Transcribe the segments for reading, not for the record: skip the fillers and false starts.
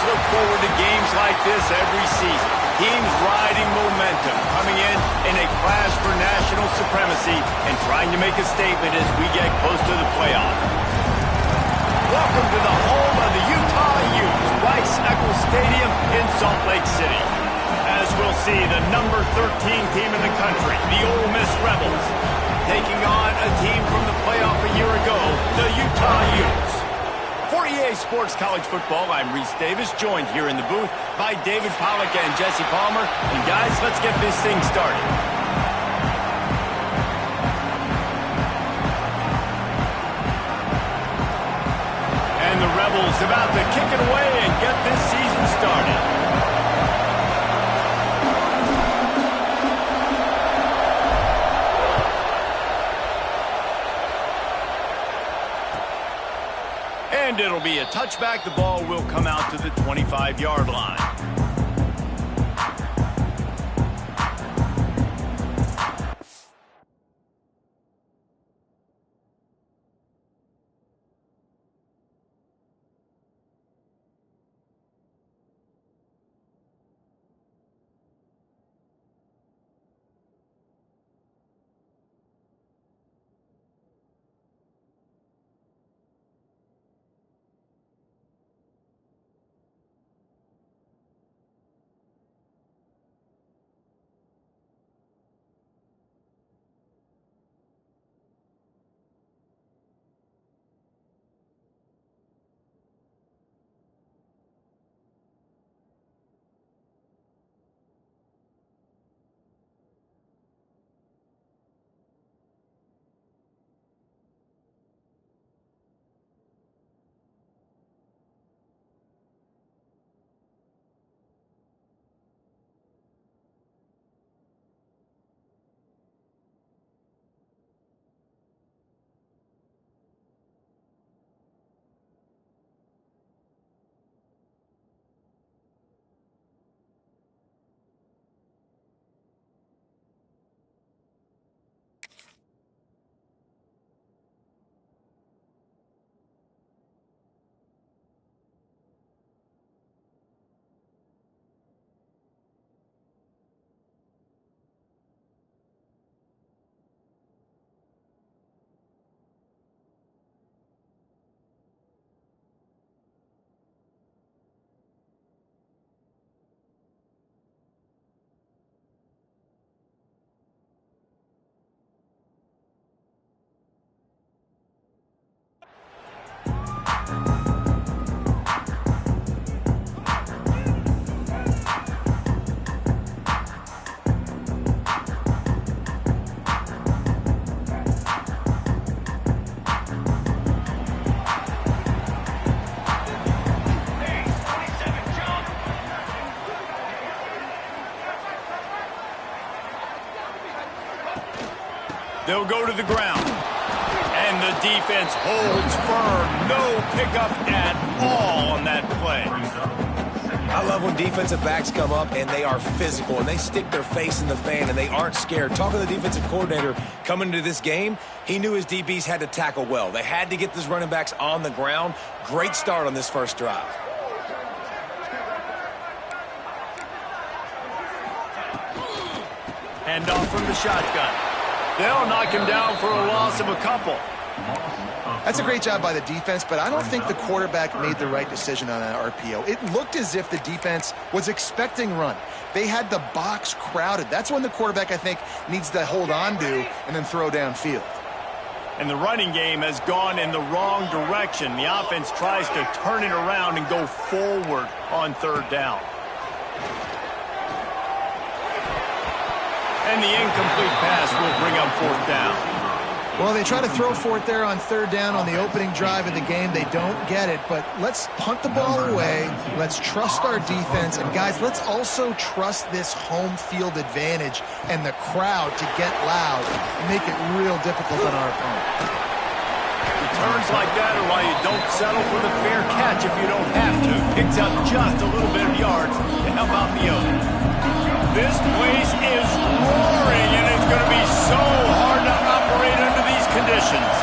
Fans look forward to games like this every season. Teams riding momentum, coming in a clash for national supremacy and trying to make a statement as we get close to the playoffs. Welcome to the home of the Utah Utes, Rice-Eccles Stadium in Salt Lake City. As we'll see, the number 13 team in the country, the Ole Miss Rebels, taking on a team from the playoff a year ago, the Utah Utes. For EA Sports College Football, I'm Reese Davis, joined here in the booth by David Pollack and Jesse Palmer. And guys, let's get this thing started. And the Rebels about to kick it away and get this season started. And it'll be a touchback. The ball will come out to the 25-yard line. They'll go to the ground. And the defense holds firm. No pickup at all on that play. I love when defensive backs come up and they are physical and they stick their face in the fan and they aren't scared. Talking to the defensive coordinator coming into this game, he knew his DBs had to tackle well. They had to get these running backs on the ground. Great start on this first drive. Hand off from the shotgun. They'll knock him down for a loss of a couple. That's a great job by the defense, but I don't think the quarterback made the right decision on that RPO. It looked as if the defense was expecting run. They had the box crowded. That's when the quarterback, I think, needs to hold on to and then throw downfield. And the running game has gone in the wrong direction. The offense tries to turn it around and go forward on third down. And the incomplete pass will bring up fourth down. Well, they try to throw for it there on third down on the opening drive of the game. They don't get it, but let's punt the ball away. Let's trust our defense. And, guys, let's also trust this home field advantage and the crowd to get loud and make it real difficult on our opponent. Returns like that are why you don't settle for the fair catch if you don't have to. Picks up just a little bit of yards to help out the other. This place is roaring, and it's going to be so hard to operate under these conditions.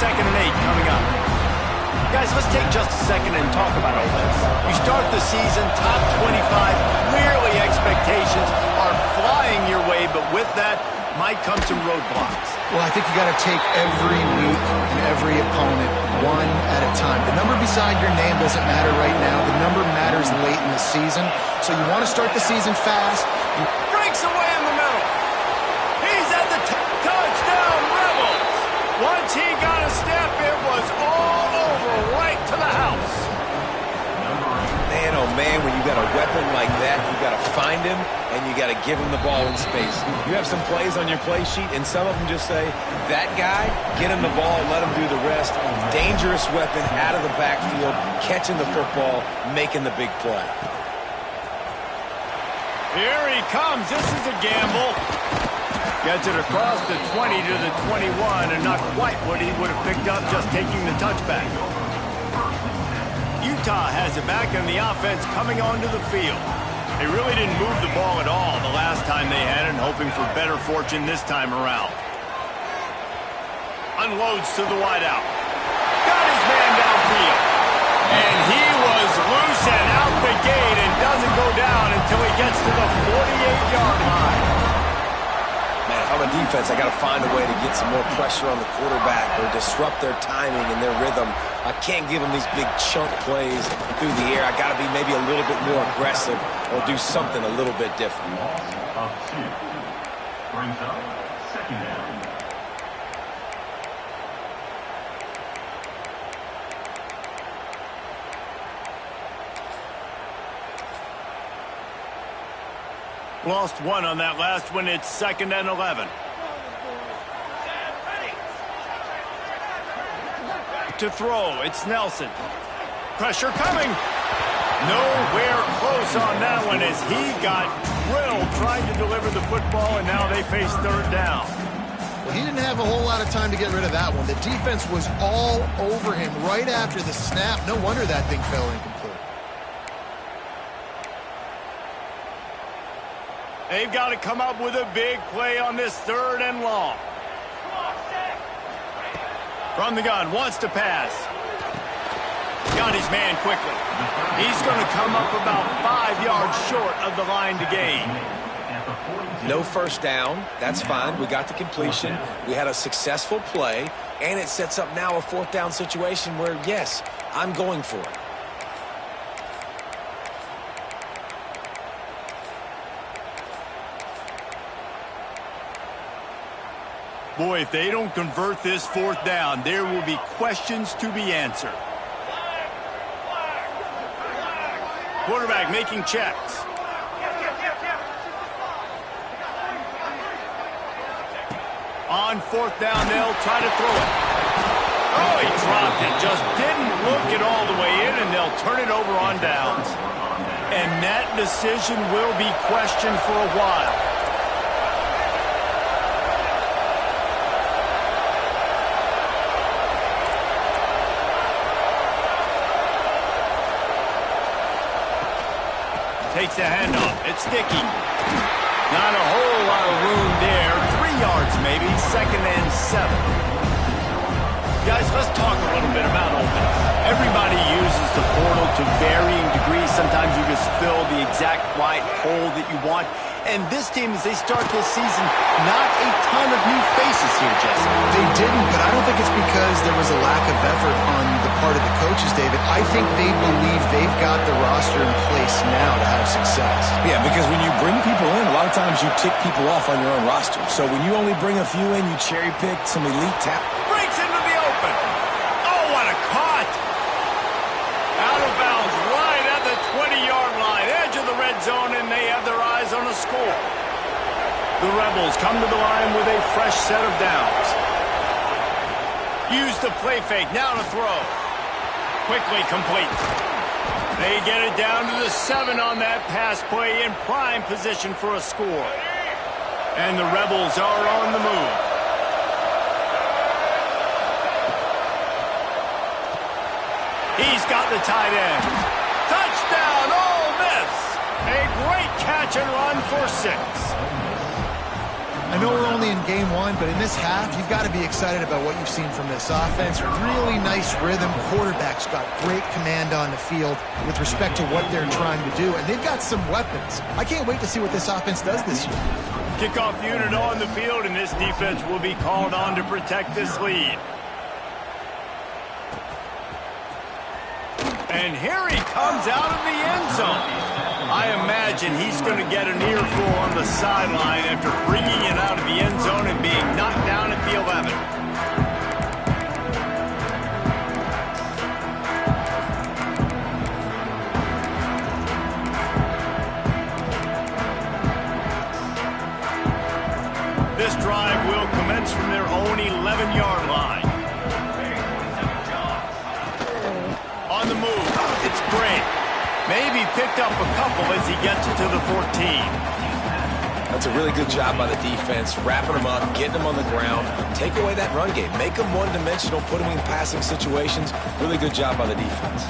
2nd and 8 coming up. Guys, let's take just a second and talk about offense. You start the season top 25. Clearly expectations are flying your way, but with that might come some roadblocks. Well, I think you got to take every week and every opponent one at a time. The number beside your name doesn't matter right now. The number matters late in the season. So you want to start the season fast. Breaks away in the middle. He's at the touchdown, Rebels. Once he got a step, it was all over, right to the house. Man, oh man, when you got a weapon like that, you got to find him and you got to give him the ball in space. You have some plays on your play sheet, and some of them just say, that guy, get him the ball, let him do the rest. Dangerous weapon out of the backfield, catching the football, making the big play. Here he comes. This is a gamble. Gets it across the 20 to the 21, and not quite what he would have picked up just taking the touchback. Utah has it back, and the offense coming onto the field. They really didn't move the ball at all the last time they had it, hoping for better fortune this time around. Unloads to the wideout. Got his man downfield. And he was loose and out the gate and doesn't go down until he gets to the 48-yard line. Man, if I'm a defense, I got to find a way to get some more pressure on the quarterback or disrupt their timing and their rhythm. I can't give them these big chunk plays through the air. I got to be maybe a little bit more aggressive or do something a little bit different. Of 2. Brings up 2nd down. Lost one on that last one. It's 2nd and 11. To throw, it's Nelson. Pressure coming. Nowhere close on that one as he got drilled trying to deliver the football, and now they face 3rd down. Well, he didn't have a whole lot of time to get rid of that one. The defense was all over him right after the snap. No wonder that thing fell incomplete. They've got to come up with a big play on this 3rd and long. From the gun, wants to pass. Got his man quickly. He's going to come up about 5 yards short of the line to gain. No first down. That's fine. We got the completion. We had a successful play, and it sets up now a 4th down situation where, yes, I'm going for it. Boy, if they don't convert this 4th down, there will be questions to be answered. Quarterback making checks. On 4th down, they'll try to throw it. Oh, he dropped it. Just didn't look it all the way in, and they'll turn it over on downs. And that decision will be questioned for a while. Takes the handoff. It's sticky. Not a whole lot of room there. 3 yards maybe. 2nd and 7. Guys, let's talk a little bit about offense. Everybody uses the portal to varying degrees. Sometimes you just fill the exact right hole that you want. And this team, as they start this season, not a ton of new faces here, Jesse. They didn't, but I don't think it's because there was a lack of effort on the part of the coaches, David. I think they believe they've got the roster in place now to have success. Yeah, because when you bring people in, a lot of times you tick people off on your own roster. So when you only bring a few in, you cherry pick some elite talent. Breaks into the open. Oh, what a caught. Out of bounds, right at the 20-yard line, edge of the red zone, and they have their eyes on a score. The Rebels come to the line with a fresh set of downs. Use the play fake, now to throw. Quickly complete. They get it down to the 7 on that pass play, in prime position for a score. And the Rebels are on the move. He's got the tight end. Touchdown, Ole Miss. A great catch and run for 6. I know we're only in game one, but in this half, you've got to be excited about what you've seen from this offense. Really nice rhythm. Quarterback's got great command on the field with respect to what they're trying to do, and they've got some weapons. I can't wait to see what this offense does this year. Kickoff unit on the field, and this defense will be called on to protect this lead. And here he comes out of the end zone. I imagine he's going to get an earful on the sideline after bringing it out of the end zone and being knocked down at the 11. This drive will commence from their own 11-yard line. On the move, it's great. Maybe picked up a couple as he gets it to the 14. That's a really good job by the defense, wrapping them up, getting them on the ground, take away that run game, make them one-dimensional, put them in passing situations. Really good job by the defense.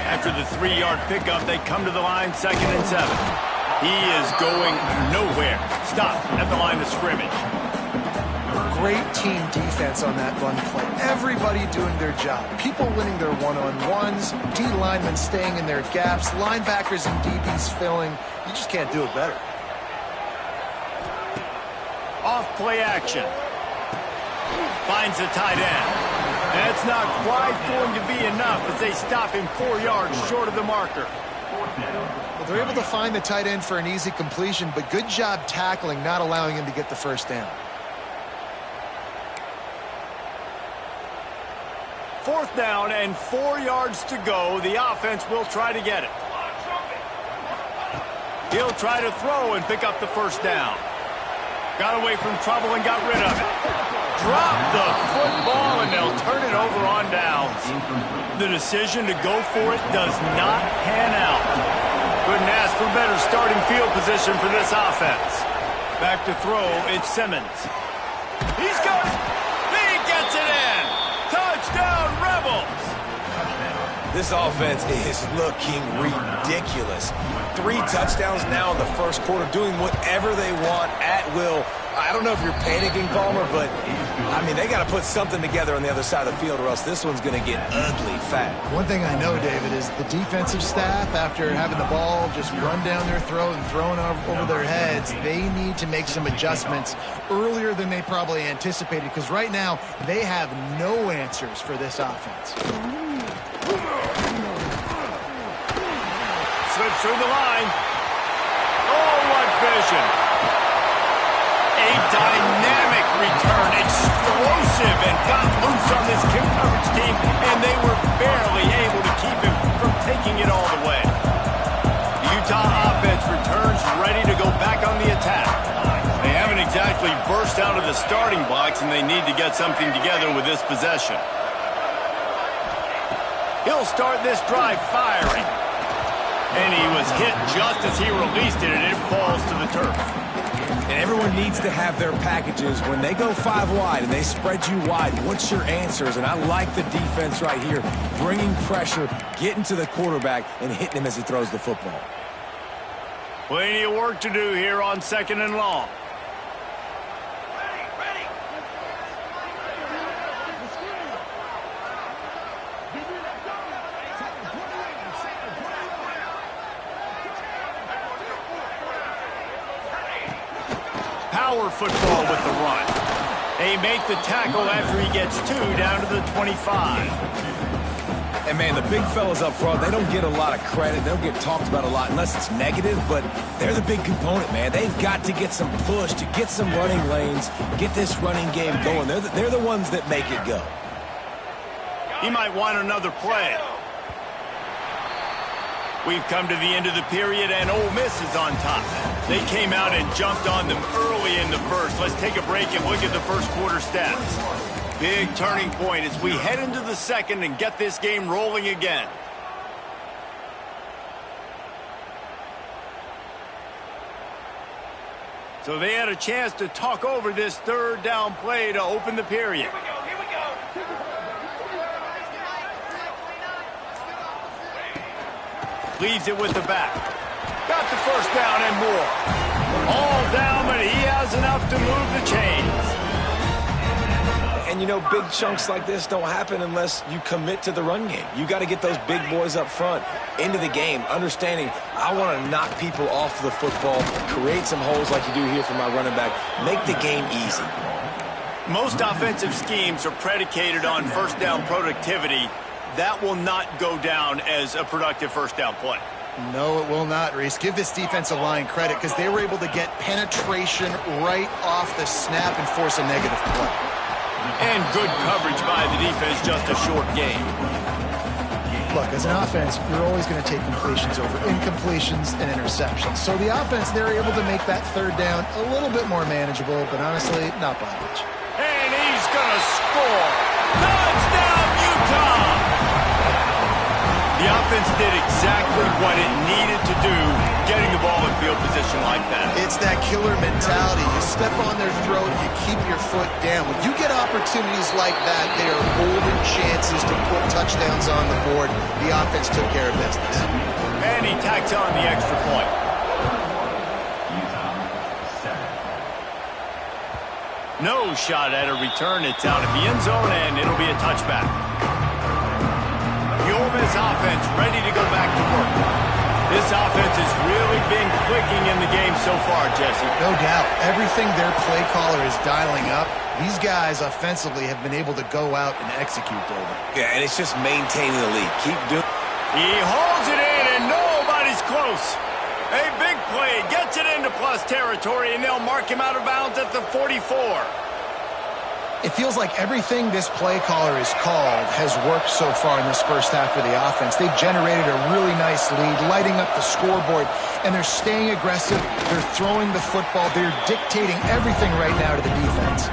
After the 3-yard pickup, they come to the line, 2nd and 7. He is going nowhere. Stop at the line of scrimmage. Great team defense on that run play. Everybody doing their job. People winning their one-on-ones, D linemen staying in their gaps, linebackers and DBs filling. You just can't do it better. Off play action. Finds the tight end. That's not quite going to be enough as they stop him 4 yards short of the marker. Well, they're able to find the tight end for an easy completion, but good job tackling, not allowing him to get the first down. 4th down and 4 yards to go. The offense will try to get it. He'll try to throw and pick up the first down. Got away from trouble and got rid of it. Dropped the football and they'll turn it over on downs. The decision to go for it does not pan out. Couldn't ask for better starting field position for this offense. Back to throw, it's Simmons. He's got it. He gets it in. Touchdown, Rebels! This offense is looking ridiculous. 3 touchdowns now in the first quarter, doing whatever they want at will. I don't know if you're panicking, Palmer, but, I mean, they got to put something together on the other side of the field or else this one's going to get ugly fast. One thing I know, David, is the defensive staff, after having the ball just run down their throat and thrown over their heads, they need to make some adjustments earlier than they probably anticipated, because right now they have no answers for this offense. Slips through the line. Oh, what vision. A dynamic return, explosive, and got loose on this kick coverage team, and they were barely able to keep him from taking it all the way. The Utah offense returns ready to go back on the attack. They haven't exactly burst out of the starting blocks, and they need to get something together with this possession. He'll start this drive firing. And he was hit just as he released it, and it falls to the turf. And everyone needs to have their packages. When they go 5 wide and they spread you wide, what's your answers? And I like the defense right here, bringing pressure, getting to the quarterback, and hitting him as he throws the football. Plenty of work to do here on 2nd and long. Power football with the run. They make the tackle after he gets 2 down to the 25. And, man, the big fellas up front, they don't get a lot of credit. They don't get talked about a lot unless it's negative, but they're the big component, man. They've got to get some push, to get some running lanes, get this running game going. They're the ones that make it go. He might want another play. We've come to the end of the period, and Ole Miss is on top. They came out and jumped on them early in the first. Let's take a break and look at the first quarter stats. Big turning point as we head into the second and get this game rolling again. So they had a chance to talk over this 3rd down play to open the period. Here we go. Leaves it with the back. Got the first down and more. All down, but he has enough to move the chains. And, you know, big chunks like this don't happen unless you commit to the run game. You got to get those big boys up front into the game, understanding I want to knock people off the football, create some holes like you do here for my running back, make the game easy. Most offensive schemes are predicated on first down productivity. That will not go down as a productive first down play. No, it will not, Reese. Give this defensive line credit because they were able to get penetration right off the snap and force a negative play. And good coverage by the defense, just a short game. Look, as an offense, you're always going to take completions over incompletions and interceptions. So the offense, they're able to make that third down a little bit more manageable, but honestly, not by much. And he's going to score. Touchdown, Utah! The offense did exactly what it needed to do, getting the ball in field position like that. It's that killer mentality. You step on their throat, you keep your foot down. When you get opportunities like that, they are golden chances to put touchdowns on the board. The offense took care of business. And he tacks on the extra point. No shot at a return. It's out of the end zone, and it'll be a touchback. The Ole Miss offense ready to go back to work. This offense has really been clicking in the game so far, Jesse. No doubt. Everything their play caller is dialing up, these guys offensively have been able to go out and execute, David. Yeah, and it's just maintaining the lead. Keep doing. He holds it in, and nobody's close. A big play gets it into plus territory, and they'll mark him out of bounds at the 44. It feels like everything this play caller has called has worked so far in this first half for the offense. They've generated a really nice lead, lighting up the scoreboard, and they're staying aggressive. They're throwing the football. They're dictating everything right now to the defense.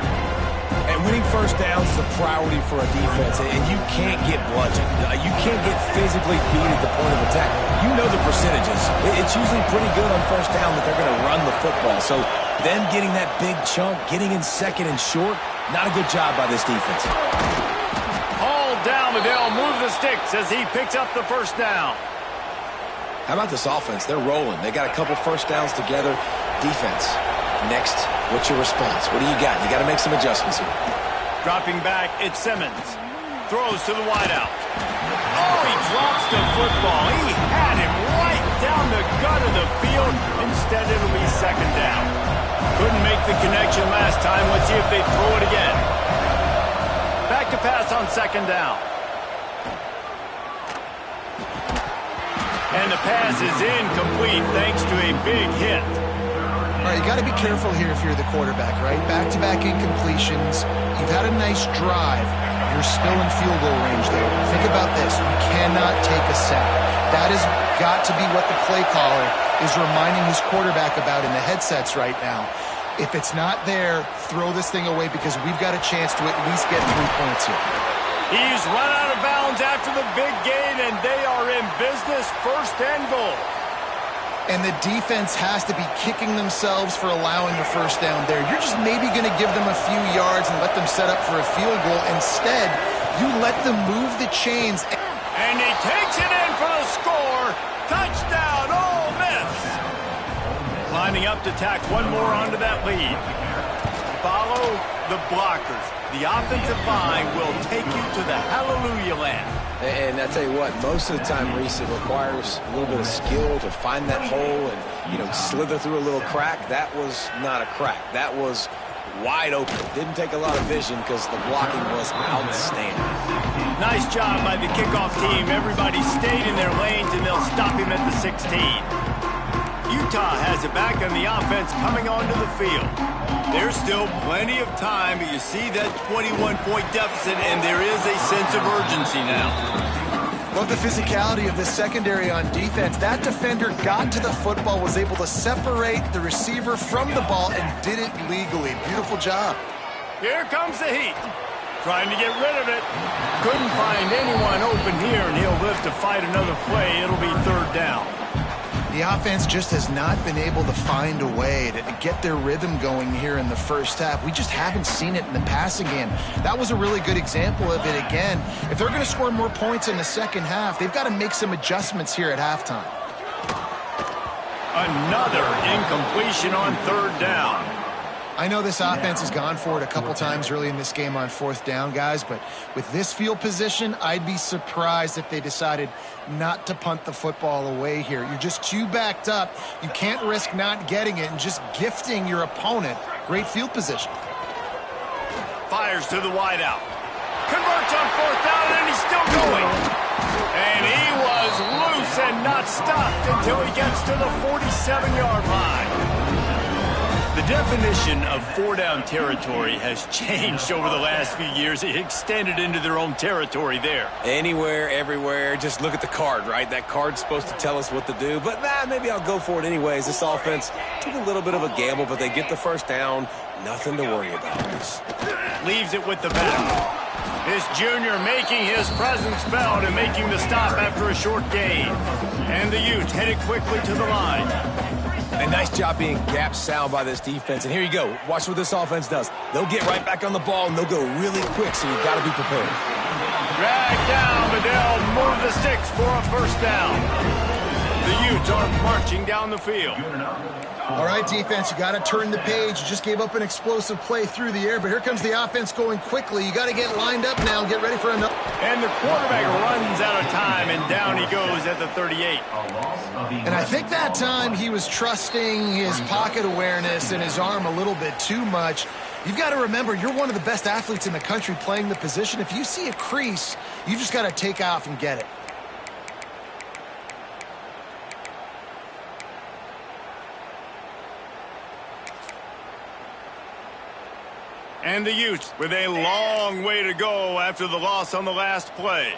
And winning first downs is a priority for a defense, and you can't get bludgeoned. You can't get physically beat at the point of attack. You know the percentages. It's usually pretty good on first down that they're going to run the football. So them getting that big chunk, getting in second and short, not a good job by this defense. Hauled down, but they'll move the sticks as he picks up the first down. How about this offense? They're rolling. They got a couple first downs together. Defense. Next, what's your response? What do you got? You got to make some adjustments here. Dropping back, it's Simmons. Throws to the wideout. Oh, he drops the football. He had him right down the gut of the field. Instead, it'll be second down. Couldn't make the connection last time. Let's see if they throw it again. Back to pass on second down. And the pass is incomplete thanks to a big hit. All right, you got to be careful here if you're the quarterback, right? Back-to-back incompletions. You've had a nice drive. You're still in field goal range, though. Think about this. You cannot take a sack. That has got to be what the play caller is reminding his quarterback about in the headsets right now. If it's not there, throw this thing away because we've got a chance to at least get 3 points here. He's run out of bounds after the big gain, and they are in business, first and goal. And the defense has to be kicking themselves for allowing the first down there. You're just maybe going to give them a few yards and let them set up for a field goal. Instead, you let them move the chains. And he takes it in for the score. Touchdown, Ole Miss. Lining up to tack one more onto that lead. Follow the blockers. The offensive line will take you to the hallelujah land. And I tell you what, most of the time, Reese, it requires a little bit of skill to find that hole and, you know, slither through a little crack. That was not a crack. That was wide open. Didn't take a lot of vision because the blocking was outstanding. Nice job by the kickoff team. Everybody stayed in their lanes, and they'll stop him at the 16. Utah has it back on the offense coming onto the field. There's still plenty of time, but you see that 21-point deficit, and there is a sense of urgency now. Love the physicality of the secondary on defense. That defender got to the football, was able to separate the receiver from the ball, and did it legally. Beautiful job. Here comes the heat. Trying to get rid of it. Couldn't find anyone open here, and he'll live to fight another play. It'll be third down. The offense just has not been able to find a way to get their rhythm going here in the first half. We just haven't seen it in the passing game. That was a really good example of it again. If they're going to score more points in the second half, they've got to make some adjustments here at halftime. Another incompletion on third down. I know this offense has gone for it a couple times early in this game on fourth down, guys, but with this field position, I'd be surprised if they decided not to punt the football away here. You're just too backed up. You can't risk not getting it and just gifting your opponent great field position. Fires to the wideout. Converts on fourth down, and he's still going. And he was loose and not stopped until he gets to the 47-yard line. The definition of four-down territory has changed over the last few years. It extended into their own territory there. Anywhere, everywhere, just look at the card, right? That card's supposed to tell us what to do, but maybe I'll go for it anyways. This offense took a little bit of a gamble, but they get the first down. Nothing to worry about. Leaves it with the back. This junior making his presence felt and making the stop after a short gain. And the Utes headed quickly to the line. A nice job being gap sound by this defense. And here you go. Watch what this offense does. They'll get right back on the ball, and they'll go really quick, so you've got to be prepared. Drag down, but they'll move the sticks for a first down. The Utes are marching down the field. All right, defense, you got to turn the page. You just gave up an explosive play through the air, but here comes the offense going quickly. You got to get lined up now and get ready for another. And the quarterback runs out of time, and down he goes at the 38. And I think that time he was trusting his pocket awareness and his arm a little bit too much. You've got to remember, you're one of the best athletes in the country playing the position. If you see a crease, you just got to take off and get it. And the Utes with a long way to go after the loss on the last play.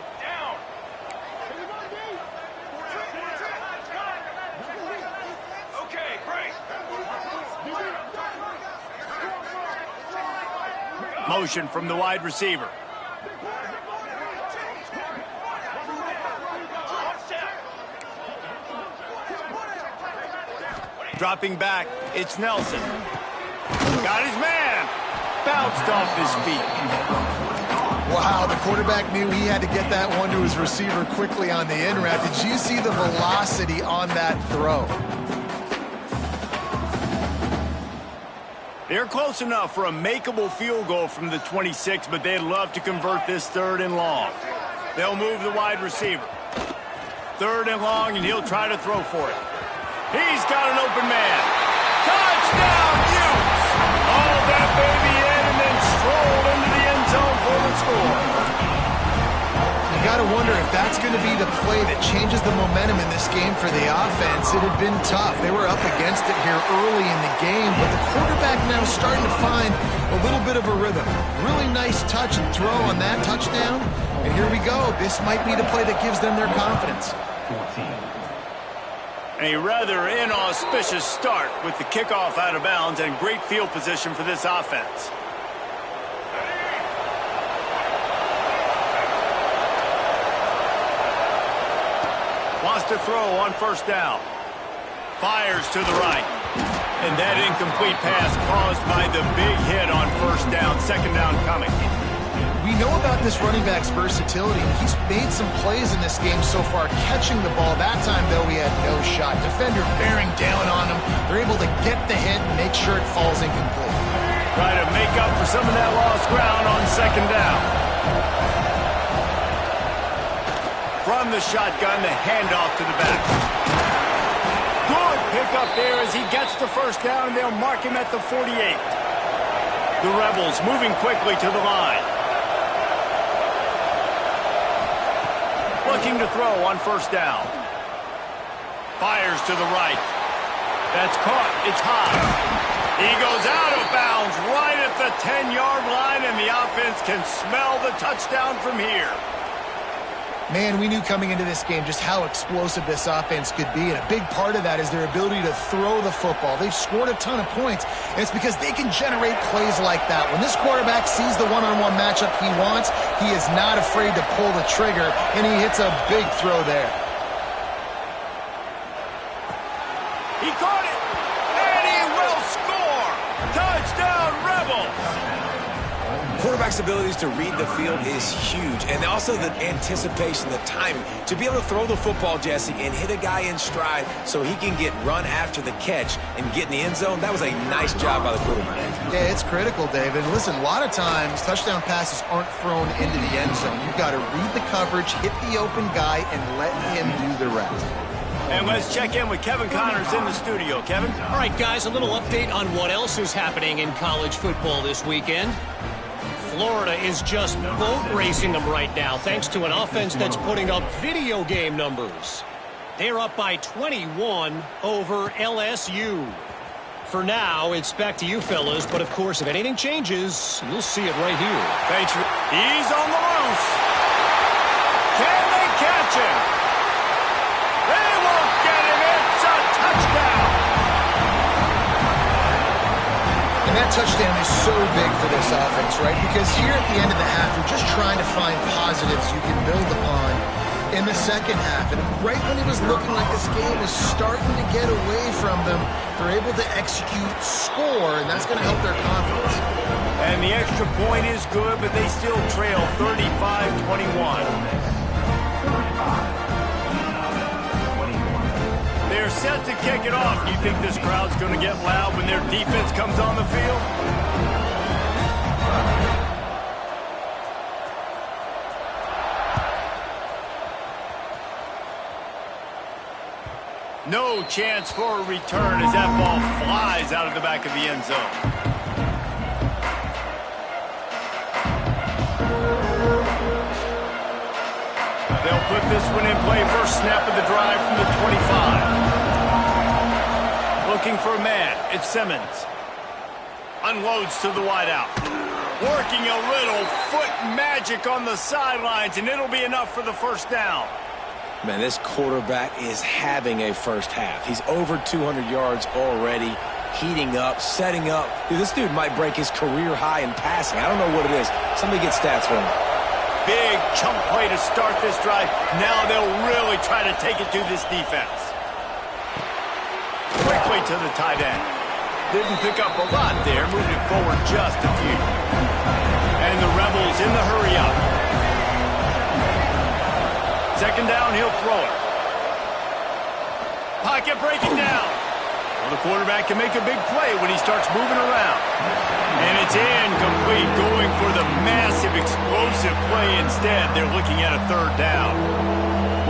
Motion from the wide receiver. Dropping back, it's Nelson. Got his man. Bounced off his feet. Wow, the quarterback knew he had to get that one to his receiver quickly on the in route. Did you see the velocity on that throw? They're close enough for a makeable field goal from the 26, but they'd love to convert this third and long. They'll move the wide receiver. Third and long, and he'll try to throw for it. He's got an open man. Touchdown, Utes! Hauled that baby in and then strolled into the end zone for the score. You got to wonder if that's going to be the play that changes the momentum in this game for the offense. It had been tough. They were up against it here early in the game, but the quarterback now starting to find a little bit of a rhythm. Really nice touch and throw on that touchdown. And here we go. This might be the play that gives them their confidence. A rather inauspicious start with the kickoff out of bounds and great field position for this offense. Wants to throw on first down. Fires to the right. And that incomplete pass caused by the big hit on first down. Second down coming. We know about this running back's versatility. He's made some plays in this game so far, catching the ball. That time, though, he had no shot. Defender bearing down on him. They're able to get the hit and make sure it falls incomplete. Try to make up for some of that lost ground on second down. From the shotgun, the handoff to the back. Good pickup there as he gets the first down, and they'll mark him at the 48. The Rebels moving quickly to the line. Looking to throw on first down. Fires to the right. That's caught. It's high. He goes out of bounds right at the 10-yard line, and the offense can smell the touchdown from here. Man, we knew coming into this game just how explosive this offense could be, and a big part of that is their ability to throw the football. They've scored a ton of points, and it's because they can generate plays like that. When this quarterback sees the one-on-one matchup he wants, he is not afraid to pull the trigger, and he hits a big throw there. He caught it, and he will score! Touchdown, Rebels! Quarterback's abilities to read the field is huge, and also the anticipation, the timing. To be able to throw the football, Jesse, and hit a guy in stride so he can get run after the catch and get in the end zone, that was a nice job by the quarterback. Yeah, it's critical, David. Listen, a lot of times touchdown passes aren't thrown into the end zone. You've got to read the coverage, hit the open guy, and let him do the rest. And let's check in with Kevin Connors in the studio. Kevin? All right, guys, a little update on what else is happening in college football this weekend. Florida is just boat racing them right now, thanks to an offense that's putting up video game numbers. They're up by 21 over LSU. For now, it's back to you fellas, but of course, if anything changes, you'll see it right here. Thanks. He's on the loose. Can they catch him? They won't get him. It's a touchdown. And that touchdown is so big for this offense, right? Because here at the end of the half, you're just trying to find positives you can build upon in the second half. And right when it was looking like this game was starting to get away from them, they're able to execute, score, and that's going to help their confidence. And the extra point is good, but they still trail 35-21. They're set to kick it off. You think this crowd's going to get loud when their defense comes on the field? No chance for a return as that ball flies out of the back of the end zone. They'll put this one in play. First snap of the drive from the 25. Looking for a man. It's Simmons. Unloads to the wideout. Working a little foot magic on the sidelines, and it'll be enough for the first down. Man, this quarterback is having a first half. He's over 200 yards already, heating up, setting up. Dude, this dude might break his career high in passing. I don't know what it is. Somebody get stats for him. Big chunk play to start this drive. Now they'll really try to take it to this defense. Quickly to the tight end. Didn't pick up a lot there, moved it forward just a few. And the Rebels in the hurry up. Second down, he'll throw it. Pocket breaking down. Well, the quarterback can make a big play when he starts moving around. And it's incomplete, going for the massive explosive play instead. They're looking at a third down.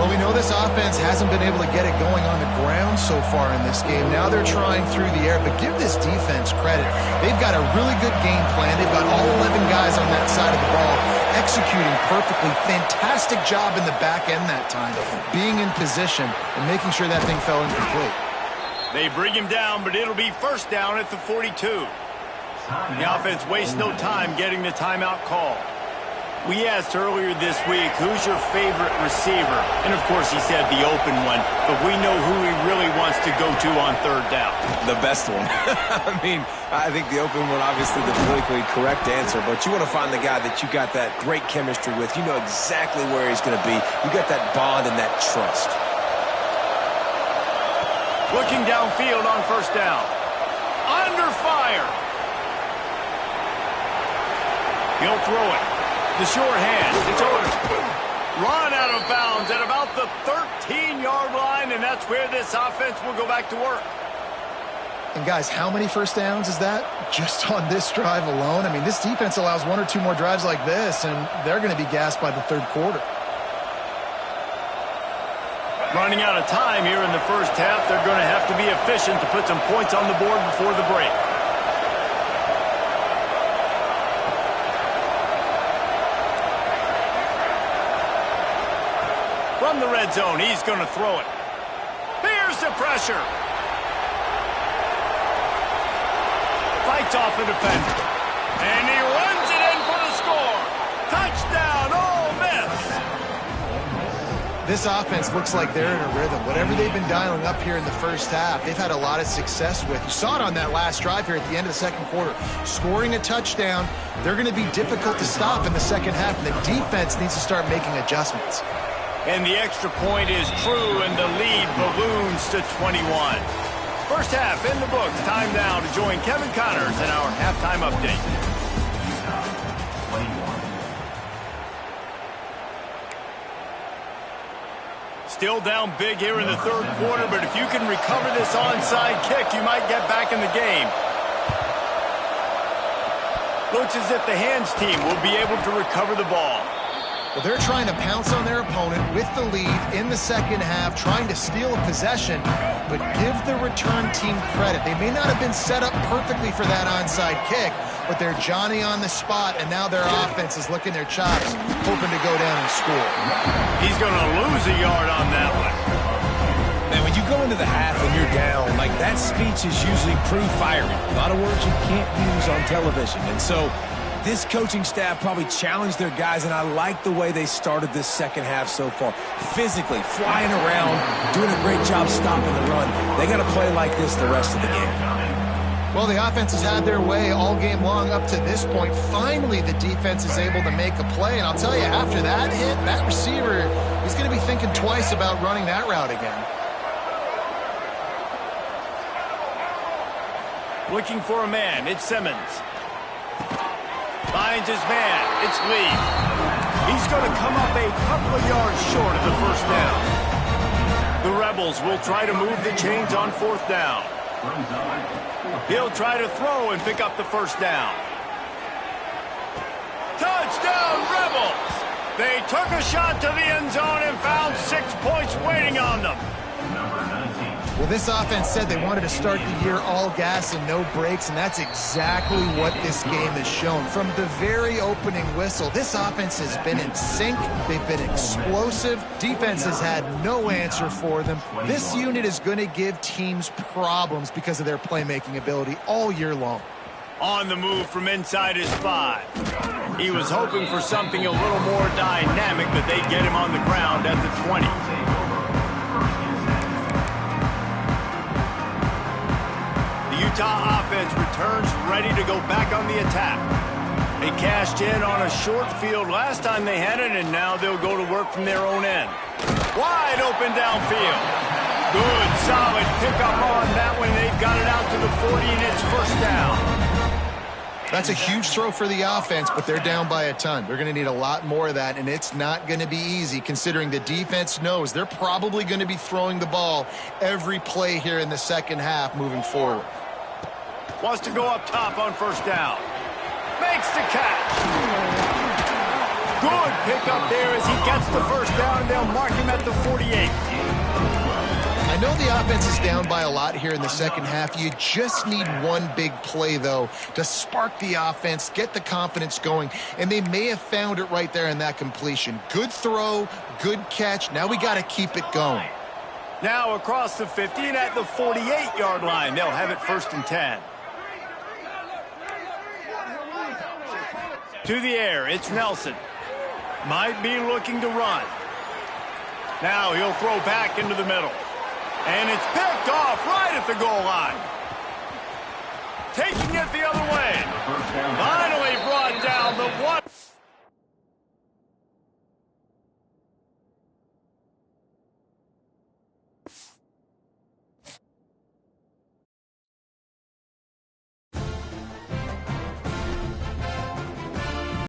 Well, we know this offense hasn't been able to get it going on the ground so far in this game. Now they're trying through the air, but give this defense credit. They've got a really good game plan. They've got all 11 guys on that side of the ball executing perfectly. Fantastic job in the back end that time, being in position and making sure that thing fell incomplete. They bring him down, but it'll be first down at the 42. The offense wastes no time getting the timeout call. We asked earlier this week, who's your favorite receiver? And, of course, he said the open one, but we know who he really wants to go to on third down. The best one. I mean, I think the open one, obviously the politically correct answer, but you want to find the guy that you got that great chemistry with. You know exactly where he's going to be. You got that bond and that trust. Looking downfield on first down. Under fire. He'll throw it. The short hand. It's over. Run out of bounds at about the 13-yard line, and that's where this offense will go back to work. And, guys, how many first downs is that just on this drive alone? I mean, this defense allows one or two more drives like this, and they're going to be gassed by the third quarter. Running out of time here in the first half. They're going to have to be efficient to put some points on the board before the break. From the red zone, he's going to throw it. Here's the pressure. Fights off the defender. And he runs it in for the score. Touchdown, Ole Miss. This offense looks like they're in a rhythm. Whatever they've been dialing up here in the first half, they've had a lot of success with. You saw it on that last drive here at the end of the second quarter. Scoring a touchdown, they're going to be difficult to stop in the second half, and the defense needs to start making adjustments. And the extra point is true, and the lead balloons to 21. First half in the books. Time now to join Kevin Connors in our halftime update. still down big here in the third quarter, but if you can recover this onside kick, you might get back in the game. Looks as if the hands team will be able to recover the ball. Well, they're trying to pounce on their opponent with the lead in the second half, trying to steal a possession, but give the return team credit. They may not have been set up perfectly for that onside kick, but they're Johnny on the spot, and now their offense is licking their chops, hoping to go down and score. He's going to lose a yard on that one. Man, when you go into the half and you're down, like that speech is usually pretty fiery. A lot of words you can't use on television. And so this coaching staff probably challenged their guys, and I like the way they started this second half so far. Physically, flying around, doing a great job stopping the run. They got to play like this the rest of the game. Well, the offense has had their way all game long up to this point. Finally, the defense is able to make a play, and I'll tell you, after that hit, that receiver, he's going to be thinking twice about running that route again. Looking for a man, it's Simmons. Finds his man, it's Lee. He's going to come up a couple of yards short of the first down. The Rebels will try to move the chains on fourth down. He'll try to throw and pick up the first down. Touchdown, Rebels! They took a shot to the end zone and found 6 points waiting on them. Well, this offense said they wanted to start the year all gas and no brakes, and that's exactly what this game has shown. From the very opening whistle, this offense has been in sync. They've been explosive. Defense has had no answer for them. This unit is going to give teams problems because of their playmaking ability all year long. On the move from inside his 5. He was hoping for something a little more dynamic, but they get him on the ground at the 20. Utah offense returns ready to go back on the attack. They cashed in on a short field last time they had it, and now they'll go to work from their own end. Wide open downfield. Good, solid pickup on that one. They've got it out to the 40, and it's first down. That's a huge throw for the offense, but they're down by a ton. They're going to need a lot more of that, and it's not going to be easy considering the defense knows they're probably going to be throwing the ball every play here in the second half moving forward. Wants to go up top on first down. Makes the catch. Good pickup there as he gets the first down, and they'll mark him at the 48. I know the offense is down by a lot here in the second half. You just need one big play, though, to spark the offense, get the confidence going, and they may have found it right there in that completion. Good throw, good catch. Now we got to keep it going. Now across the 50 and at the 48-yard line, they'll have it first and 10. To the air, it's Nelson. Might be looking to run. Now he'll throw back into the middle. And it's picked off right at the goal line. Taking it the other way.